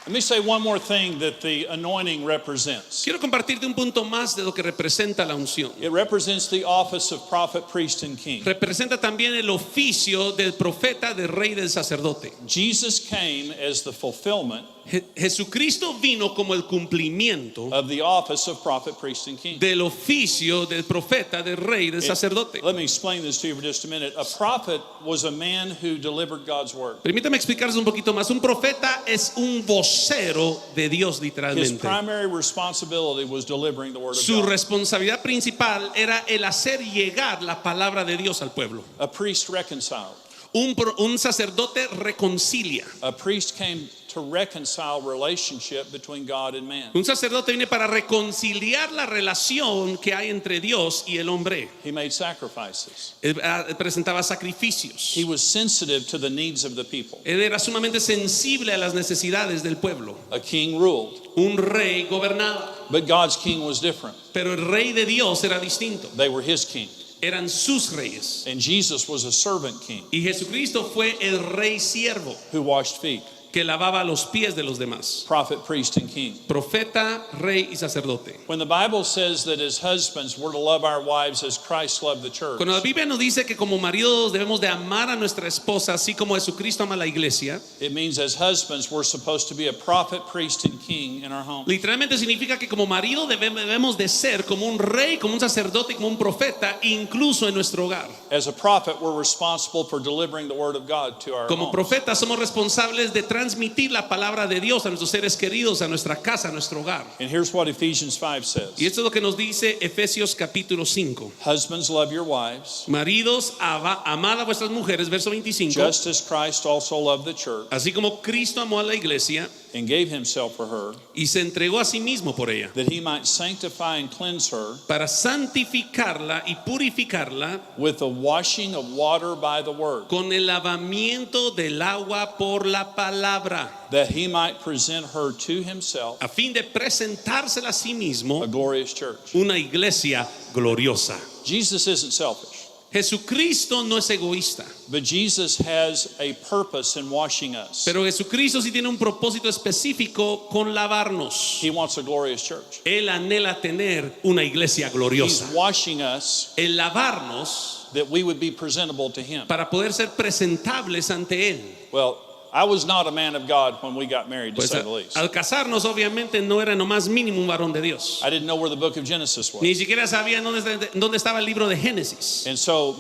Let me say one more thing that the anointing represents. Quiero compartirte un punto más de lo que representa la unción. It represents the office of prophet, priest, and king. Representa también el oficio del profeta, del rey, del sacerdote. Jesus came as the fulfillment Jesucristo vino como el cumplimiento of the office of prophet, priest, and king. del oficio del profeta, del rey, del sacerdote. Let me explain this to you for just a minute. A prophet was a man who delivered God's word. Permítame explicarles un poquito más. Un profeta es un vocero de Dios, His literalmente. primary responsibility was delivering the word of Su God. responsabilidad principal era el hacer llegar la palabra de Dios al pueblo. A priest reconciled. Un sacerdote reconcilia. A priest came to reconcile relationship between God and man. Un sacerdote viene para reconciliar la relación que hay entre Dios y el hombre. He made sacrifices. Él presentaba sacrificios. He was sensitive to the needs of the people. Él era sumamente sensible a las necesidades del pueblo. A king ruled, Un rey gobernaba, but God's king was different. pero el rey de Dios era distinto. They were his king. Eran sus reyes. And Jesus was a servant king Y Jesucristo fue el rey siervo who washed feet. que lavaba los pies de los demás. Prophet, priest, and king. Profeta, rey y sacerdote. When the Bible says that as husbands we're to love our wives as Christ loved the church, Cuando la Biblia nos dice que como maridos debemos de amar a nuestra esposa así como Jesucristo ama a la iglesia, it means as husbands we're supposed to be a prophet, priest, and king in our home. literalmente significa que como marido debemos de ser como un rey, como un sacerdote, como un profeta, incluso en nuestro hogar. As a prophet, we're responsible for delivering the word of God to our Como homes. profetas somos responsables de traer transmitir la palabra de Dios a nuestros seres queridos, a nuestra casa, a nuestro hogar. And here's what Ephesians 5 says. Y esto es lo que nos dice Efesios capítulo 5. Husbands, love your wives, Maridos, amad a vuestras mujeres, verso 25. just as Christ also loved the church Así como Cristo amó a la iglesia and gave himself for her, y se entregó a sí mismo por ella, that he might sanctify and cleanse her para santificarla y purificarla with the washing of water by the word, con el lavamiento del agua por la palabra, that he might present her to himself a fin de presentársela a sí mismo a glorious church. una iglesia gloriosa. Jesus isn't selfish, Jesucristo no es egoísta, but Jesus has a purpose in washing us. pero Jesucristo sí tiene un propósito específico con lavarnos. He wants a glorious church. Él anhela tener una iglesia He's gloriosa. washing us El lavarnos that we would be presentable to him. para poder ser presentables ante Él. Well, I was not a man of God when we got married, to Pues say the least. al casarnos obviamente no era nomás mínimo un varón de Dios. I didn't know where the book of Genesis was. Ni siquiera sabía dónde estaba el libro de Génesis. And so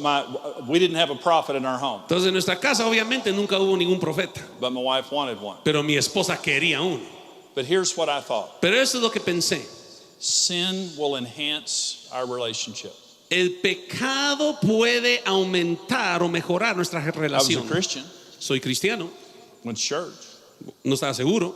we didn't have a prophet in our home, Entonces en nuestra casa obviamente nunca hubo ningún profeta, but my wife wanted one. pero mi esposa quería uno. But here's what I thought. Pero eso es lo que pensé. Sin will enhance our relationship. El pecado puede aumentar o mejorar nuestra I was a relación. Christian, Soy cristiano, went to church. no estaba seguro.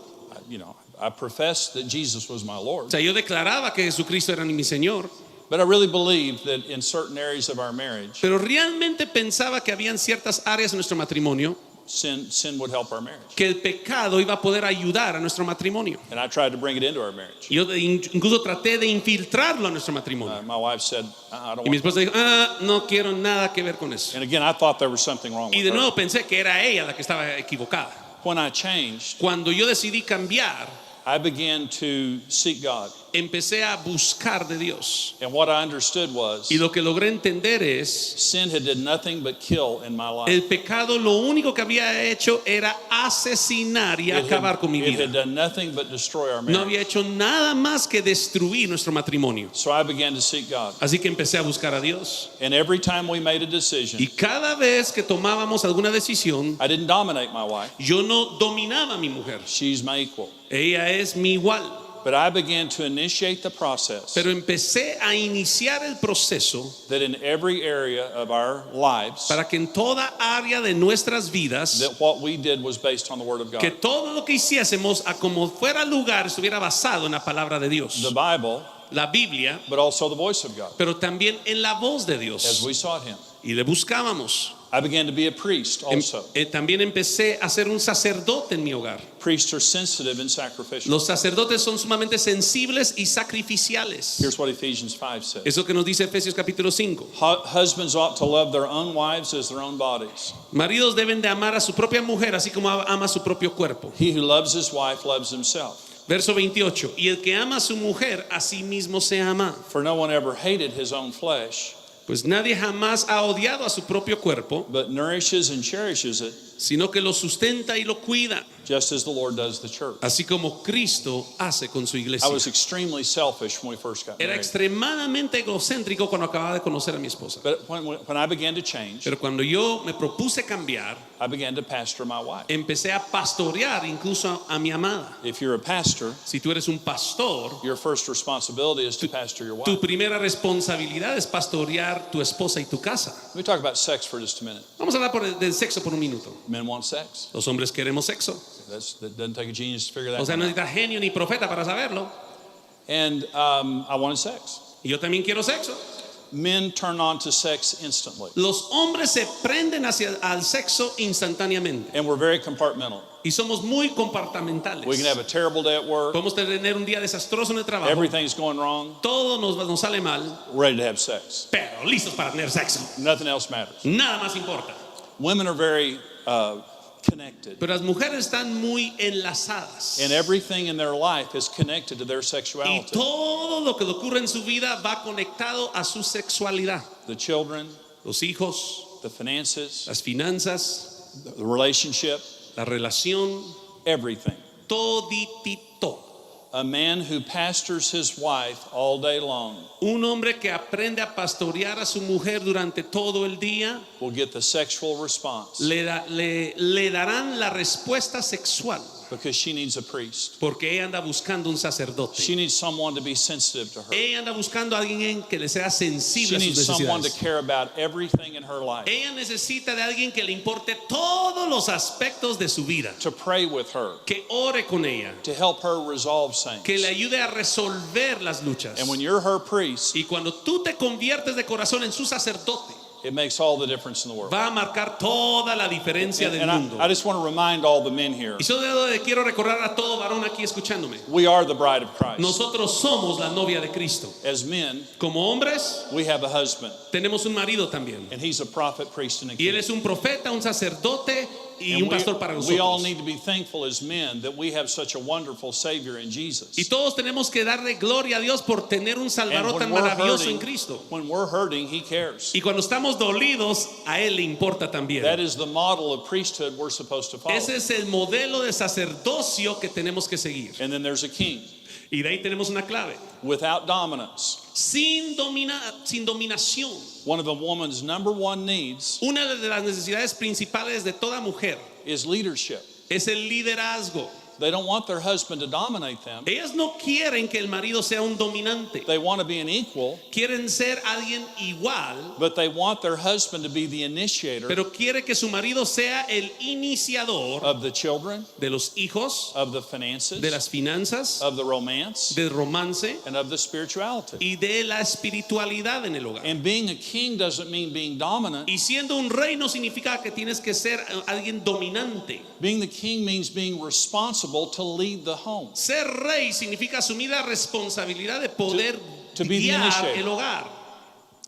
I professed that Jesus was my O Lord. sea, yo declaraba que Jesucristo era mi Señor, But I really believed that in certain areas of our marriage, pero realmente pensaba que habían ciertas áreas en nuestro matrimonio sin would help our marriage. que el pecado iba a poder ayudar a nuestro matrimonio. And I tried to bring it into our marriage. Yo incluso traté de infiltrarlo a nuestro matrimonio. My wife said, I don't Y mi want esposa dijo, no quiero nada que ver con eso. And again, I thought there was something wrong Y with de her. nuevo pensé que era ella la que estaba equivocada. When I changed, Cuando yo decidí cambiar, I began to seek God. empecé a buscar de Dios. And what I understood was Y lo que logré entender es, sin had did nothing but kill in my life. el pecado lo único que había hecho era asesinar y acabar con mi It had vida. done nothing but destroy our No marriage. había hecho nada más que destruir nuestro matrimonio. So I began to seek God. Así que empecé a buscar a Dios. And every time we made a decision, Y cada vez que tomábamos alguna decisión, I didn't dominate my wife. yo no dominaba a mi mujer. She's my equal. Ella es mi igual. But I began to initiate the process Pero empecé a iniciar el proceso that in every area of our lives, para que en toda área de nuestras vidas, that what we did was based on the Word of que God. todo lo que hiciésemos a como fuera lugar estuviera basado en la palabra de Dios, The Bible, la Biblia, but also the voice of God pero también en la voz de as Dios. we sought Him. Y le buscábamos. I began to be a priest also. También empecé a ser un sacerdote en mi hogar. Priests are sensitive and sacrificial. Los sacerdotes son sumamente sensibles y sacrificiales. Here's what Ephesians 5 says. Eso que nos dice Efesios capítulo 5. Husbands ought to love their own wives as their own bodies. Maridos deben de amar a su propia mujer así como ama a su propio cuerpo. He who loves his wife loves himself. Verso 28. Y el que ama a su mujer a sí mismo se ama. For no one ever hated his own flesh, Pues nadie jamás ha odiado a su propio cuerpo, but nourishes and cherishes it, sino que lo sustenta y lo cuida, just as the Lord does the church. así como Cristo hace con su I iglesia. was extremely selfish when we first got Era married. extremadamente egocéntrico cuando acababa de conocer a mi esposa. But when I began to change, Pero cuando yo me propuse cambiar, I began to pastor my wife. empecé a pastorear incluso a mi amada. If you're a pastor, Si tú eres un pastor, your first responsibility is to pastor your tu wife. primera responsabilidad es pastorear tu esposa y tu casa. Let me talk about sex for just a minute. Vamos a hablar del sexo por un minuto. Men want sex. Los hombres queremos sexo. That doesn't take a genius to figure that O sea, one no out. necesitas genio ni profeta para saberlo. And I wanted sex. Y yo también quiero sexo. Men turn on to sex instantly. Los hombres se prenden al sexo instantáneamente. And we're very compartmental. Y somos muy compartamentales. We can have a terrible day at work. Podemos tener un día desastroso en el trabajo. Everything's going wrong. Todo nos sale mal, We're ready to have sex. pero listos para tener sexo. Nothing else matters. Nada más importa. Women are very connected. Pero las mujeres están muy enlazadas. And everything in their life is connected to their Y sexuality. todo lo que le ocurre en su vida va conectado a su sexualidad. The children, Los hijos, the finances, las finanzas, the relationship, la relación, everything. toditito. A man who pastors his wife all day long Un hombre que aprende a pastorear a su mujer durante todo el día, will get the sexual response le darán la respuesta sexual, because she needs a priest. porque ella anda buscando un sacerdote. She needs someone to be sensitive to her. Ella anda buscando a alguien que le sea She sensible a sus needs someone to necesidades. care about everything in her life, Ella necesita de alguien que le importe todos los aspectos de su vida, to pray with her, que ore con ella, to help her resolve que le things. ayude a resolver las luchas. And when you're her priest, Y cuando tú te conviertes de corazón en su sacerdote, it makes all the difference in the world. va a marcar toda la diferencia del And mundo. I just want to remind all the men here, Y yo quiero recordar a todo varón aquí escuchándome. we are the bride of Christ. Nosotros somos la novia de Cristo. As men, Como hombres, we have a husband, tenemos un marido también. and he's a prophet, priest, and a Y él king. es un profeta, un sacerdote y And un pastor para we all nosotros. need to be thankful as men that we have such a wonderful Savior in Y Jesus. todos tenemos que darle gloria a Dios por tener un And Salvador tan maravilloso en Cristo. when we're hurting, He cares. Y cuando estamos dolidos, a Él le importa también. That is the model of priesthood we're supposed to follow. Ese es el modelo de sacerdocio que tenemos que seguir. And then there's a king Y de ahí tenemos una clave. without dominance. Sin dominación. One of a woman's number one needs Una de las necesidades principales de toda mujer is leadership. es el liderazgo. They don't want their husband to dominate them. Ellas no quieren que el marido sea un dominante. They want to be an equal, Quieren ser alguien igual, but they want their husband to be the initiator pero quiere que su marido sea el iniciador of the children, de los hijos, of the finances, de las finanzas, of the romance, del romance and of the spirituality. y de la espiritualidad en el hogar. And being a king doesn't mean being dominant. Y siendo un rey no significa que tienes que ser alguien dominante. Being the king means being responsible to lead the home. Ser rey significa asumir la responsabilidad de poder To be the guiar initiator. el hogar.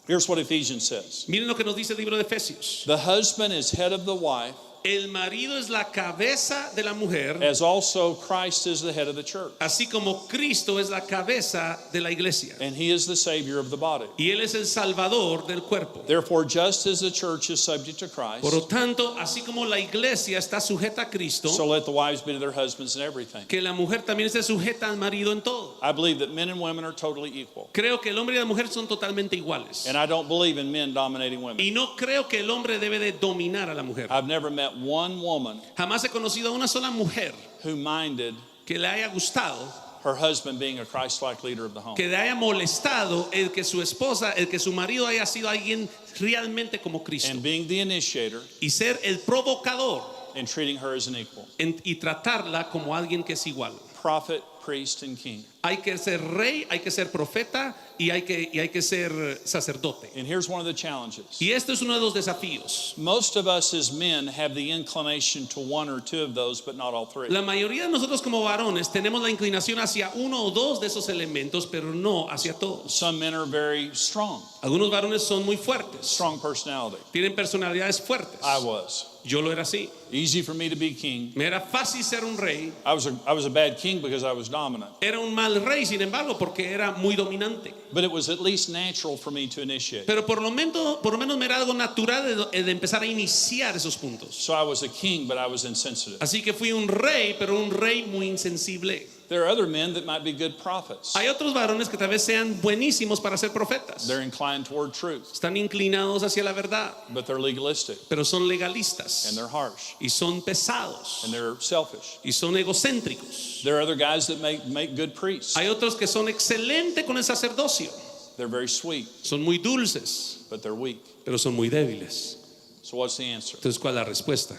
Here's what Ephesians says. Miren lo que nos dice el libro de Efesios. The husband is head of the wife, El marido es la cabeza de la mujer, as also Christ is the head of the church. así como Cristo es la cabeza de la iglesia. And he is the savior of the body. Y él es el salvador del cuerpo. Therefore, just as the church is subject to Christ, Por lo tanto, así como la iglesia está sujeta a Cristo, so let the wives be to their husbands in everything. que la mujer también esté sujeta al marido en todo. I believe that men and women are totally equal. Creo que el hombre y la mujer son totalmente iguales. And I don't believe in men dominating women. Y no creo que el hombre debe de dominar a la mujer. I've never met one woman Jamás he conocido a una sola mujer who minded que le haya gustado, her husband being a Christ-like leader of the home. que le haya molestado el que su esposa, el que su marido haya sido alguien realmente como Cristo. And being the initiator Y ser el provocador and treating her as an equal. y tratarla como alguien que es igual. Prophet, priest, and king. Hay que ser rey, hay que ser profeta y hay que ser sacerdote. And here's one of the challenges. Y esto es uno de los desafíos. Most of us as men have the inclination to one or two of those, but not all three. La mayoría de nosotros como varones tenemos la inclinación hacia uno o dos de esos elementos, pero no hacia todos. Some men are very strong, Algunos varones son muy fuertes, strong personality. tienen personalidades fuertes. I was. Yo lo era así. Easy for me to be king. Me era fácil ser un rey. I was a bad king because I was dominant. Era un mal rey, sin embargo, porque era muy dominante. But it was at least natural for me to initiate. Pero por lo menos me era algo natural de empezar a iniciar esos puntos. So I was a king, but I was insensitive. Así que fui un rey, pero un rey muy insensible. There are other men that might be good prophets. Hay otros varones que tal vez sean buenísimos para ser profetas. They're inclined toward truth, Están inclinados hacia la verdad, but they're legalistic pero son legalistas and they're harsh y son pesados and they're selfish. y son egocéntricos. There are other guys that make good priests. Hay otros que son excelentes con el sacerdocio. They're very sweet, Son muy dulces, but they're weak. pero son muy débiles. So what's the answer? Entonces, ¿cuál es la respuesta?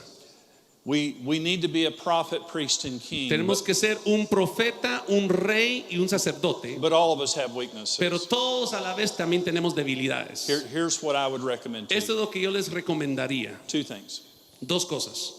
We need to be a prophet, priest, and king. Tenemos que ser un profeta, un rey y un sacerdote, But all of us have weaknesses. pero todos a la vez también tenemos debilidades. Here's what I would recommend to Esto es you. lo que yo les recomendaría. Two things. Dos cosas.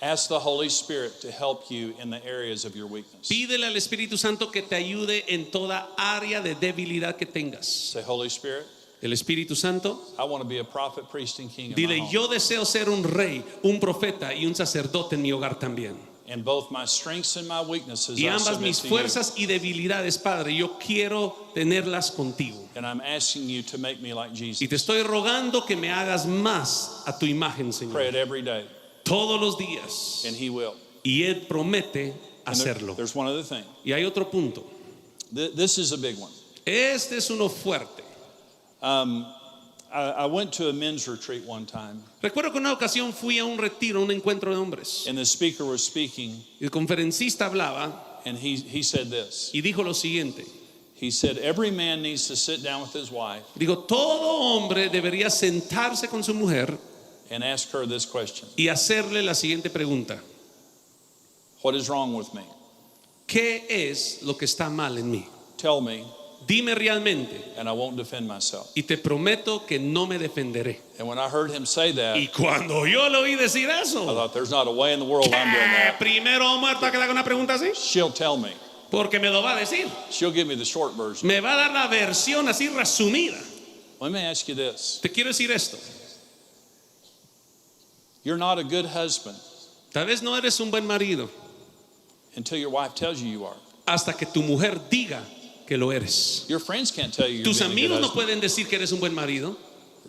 Ask the Holy Spirit to help you in the areas of your weakness. Pídele al Espíritu Santo que te ayude en toda área de debilidad que tengas. Say, Holy Spirit, El Espíritu Santo, I want to be a prophet, priest, and king in my dile, home. yo deseo ser un rey, un profeta y un sacerdote en mi hogar también. And both my strengths and my weaknesses Y I ambas submit mis to you. fuerzas y debilidades, Padre, yo quiero tenerlas contigo. And I'm asking you to make me like Jesus. Y te estoy rogando que me hagas más a tu imagen, Pray Señor. it every day, Todos los días. and He will. Y Él promete And there- hacerlo. there's one other thing. Y hay otro punto. This is a big one. Este es uno fuerte. I went to a men's retreat one time, Recuerdo que una ocasión fui a un retiro, a un encuentro de hombres. and the speaker was speaking, El conferencista hablaba and he said this. y dijo lo siguiente. He said, every man needs to sit down with his wife Dijo, todo hombre debería sentarse con su mujer and ask her this question. y hacerle la siguiente pregunta. What is wrong with me? ¿Qué es lo que está mal en mí? Tell me, Dime realmente and I won't defend myself. y te prometo que no me defenderé. And when I heard him say that, Y cuando yo le oí decir I eso, thought, there's not a way in the world I'm doing that. primero muerto a que le haga una pregunta así, She'll tell me. porque me lo va a decir. She'll give me the short version. Me va a dar la versión así resumida. Let me ask you this. Te quiero decir esto. You're not a good husband Tal vez no eres un buen marido until your wife tells you you are. hasta que tu mujer diga que lo eres. Your friends can't tell you you're Tus being a good amigos no husband. pueden decir que eres un buen marido.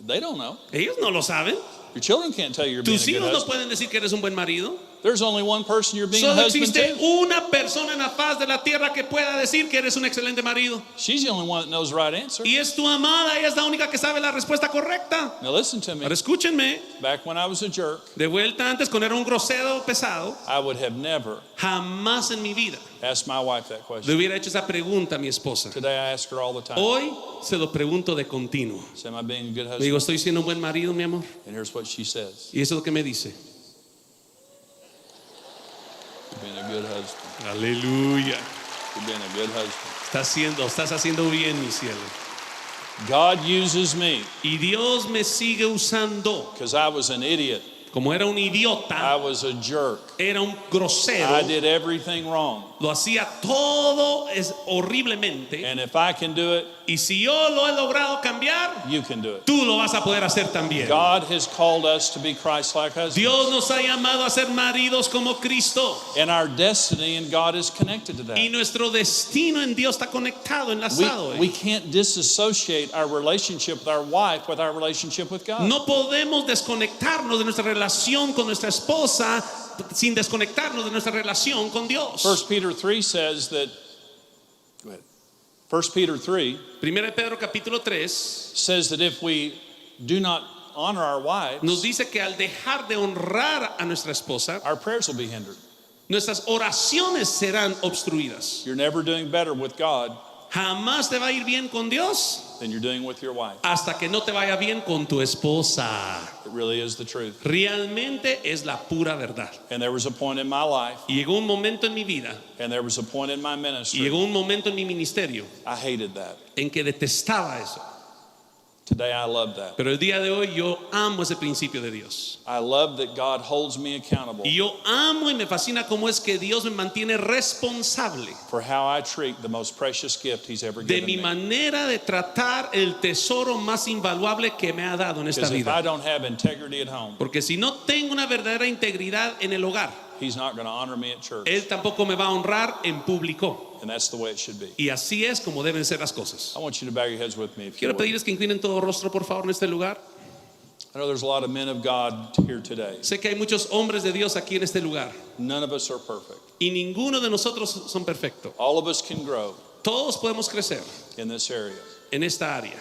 They don't know. Ellos no lo saben. Your children can't tell you you're being a Tus good hijos no husband. pueden decir que eres un buen marido. There's only one person you're being a Solo husband existe to. una persona en la faz de la tierra que pueda decir que eres un excelente marido. She's the only one that knows the right answer. Y es tu amada, ella es la única que sabe la respuesta correcta. Now listen to me. Ahora escúchenme, Back when I was a jerk, de vuelta antes cuando era un grosero pesado, I would have never jamás en mi vida asked my wife that le question. hubiera hecho esa pregunta a mi esposa. Today I ask her all the time. Hoy se lo pregunto de continuo. Say, am I being a good Le digo, husband? ¿estoy siendo un buen marido, mi amor? And here's what she says. Y eso es lo que me dice. You're being a good husband. Aleluya. You're being a good husband. Estás haciendo bien, mi cielo. God uses me Y Dios me sigue usando. because I was an idiot. Como era un I idiota, was a jerk. era un grosero, I did everything wrong. lo hacía todo horriblemente. And if I can do it, Y si yo lo he logrado cambiar, you can do it. tú lo vas a poder hacer también. God has called us to be Christ-like husbands. Dios nos ha llamado a ser maridos como Cristo. And our destiny in God is connected to Y that. nuestro destino en Dios está conectado, enlazado. We can't disassociate our relationship with our wife with our relationship with God. No podemos desconectarnos de nuestra relación con nuestra esposa sin desconectarnos de nuestra relación con Dios. 1 Peter 3 says that, go ahead. 1 Peter 3 Primera de Pedro capítulo 3 says that if we do not honor our wives, nos dice que al dejar de honrar a nuestra esposa, our prayers will be hindered. nuestras oraciones serán obstruidas. You're never doing better with God Jamás te va a ir bien con Dios than you're doing with your wife. hasta que no te vaya bien con tu esposa. It really is the truth. Realmente es la pura verdad. And there was a point in my life, Y llegó un momento en mi vida, and there was a point in my y ministry, llegó un momento en mi ministerio I hated that. en que detestaba eso. Today I love that. Pero el día de hoy yo amo ese principio de Dios. I love that God holds me accountable Y yo amo y me fascina cómo es que Dios me mantiene responsable for how I treat the most precious gift He's ever de given mi me. manera de tratar el tesoro más invaluable que me ha dado en esta Because if I vida. don't have integrity at home, Porque si no tengo una verdadera integridad en el hogar, He's not going to honor me at church. Él tampoco me va a honrar en público. And that's the way it should be. Y así es como deben ser las cosas. I want you to bow your heads with me. If you Quiero would. pedirles que inclinen todo rostro, por favor, en este lugar. I know there's a lot of men of God here today. Sé que hay muchos hombres de Dios aquí en este lugar. None of us are perfect. Y ninguno de nosotros son perfectos. All of us can grow Todos podemos crecer in this area. en esta área.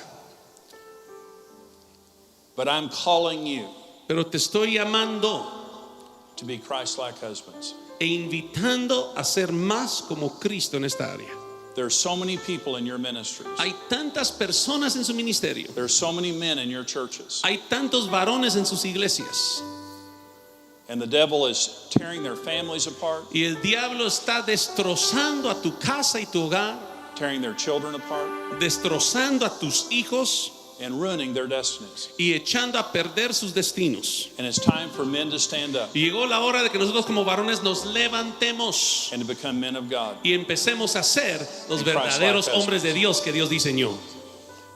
But I'm calling you Pero te estoy llamando to be Christ-like husbands. e invitando a ser más como Cristo en esta área. There's so many people in your ministries. Hay tantas personas en su ministerio. There's so many men in your churches. Hay tantos varones en sus iglesias. And the devil is tearing their families apart, Y el diablo está destrozando a tu casa y tu hogar, tearing their children apart, destrozando a tus hijos and ruining their destinies. y echando a perder sus destinos. And it's time for men to stand up Y llegó la hora de que nosotros como varones nos levantemos and to become men of God. y empecemos a ser los And Christ-like verdaderos husbands. hombres de Dios que Dios diseñó.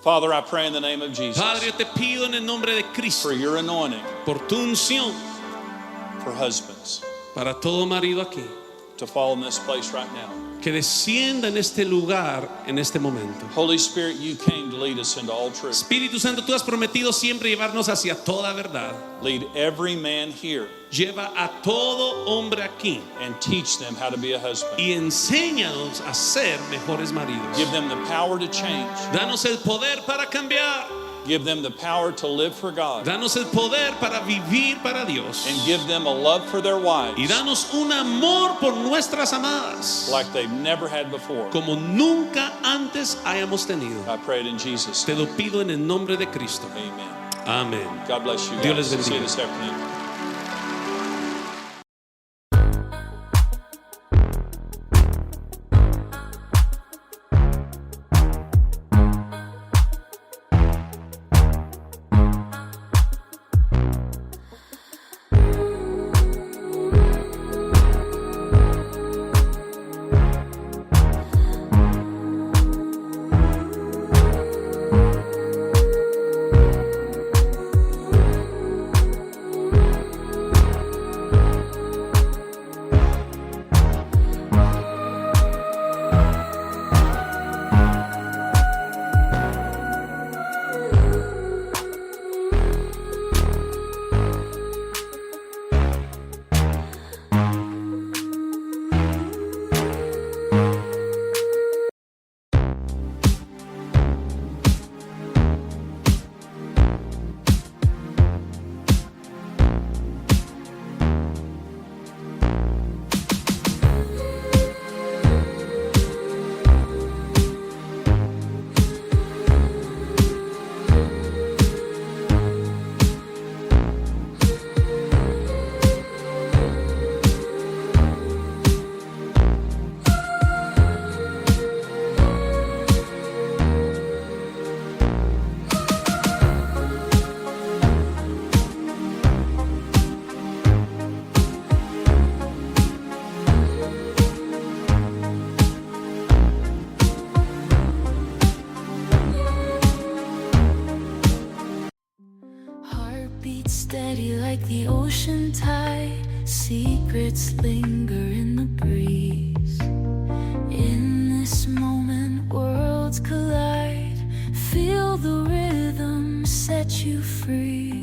Father, I pray in the name of Jesus Padre, yo te pido en el nombre de Cristo for your anointing por tu unción for husbands para todo marido aquí to fall in this place right now. que descienda en este lugar en este momento. Holy Spirit, you came to lead us into all truth. Espíritu Santo, tú has prometido siempre llevarnos hacia toda verdad. Lead every man here Lleva a todo hombre aquí and teach them how to be a husband. y enséñanos a ser mejores maridos. Give them the power to change. Danos el poder para cambiar. Give them the power to live for God. Danos el poder para vivir para Dios. And give them a love for their wives Y danos un amor por nuestras amadas like they've never had before. como nunca antes hayamos tenido. I pray it in Jesus' Te name. lo pido en el nombre de Cristo. Amen. Amén. God bless you Dios guys. les See you bendiga. this afternoon. Heartbeat steady like the ocean tide. Secrets linger in the breeze. In this moment, worlds collide. Feel the rhythm set you free.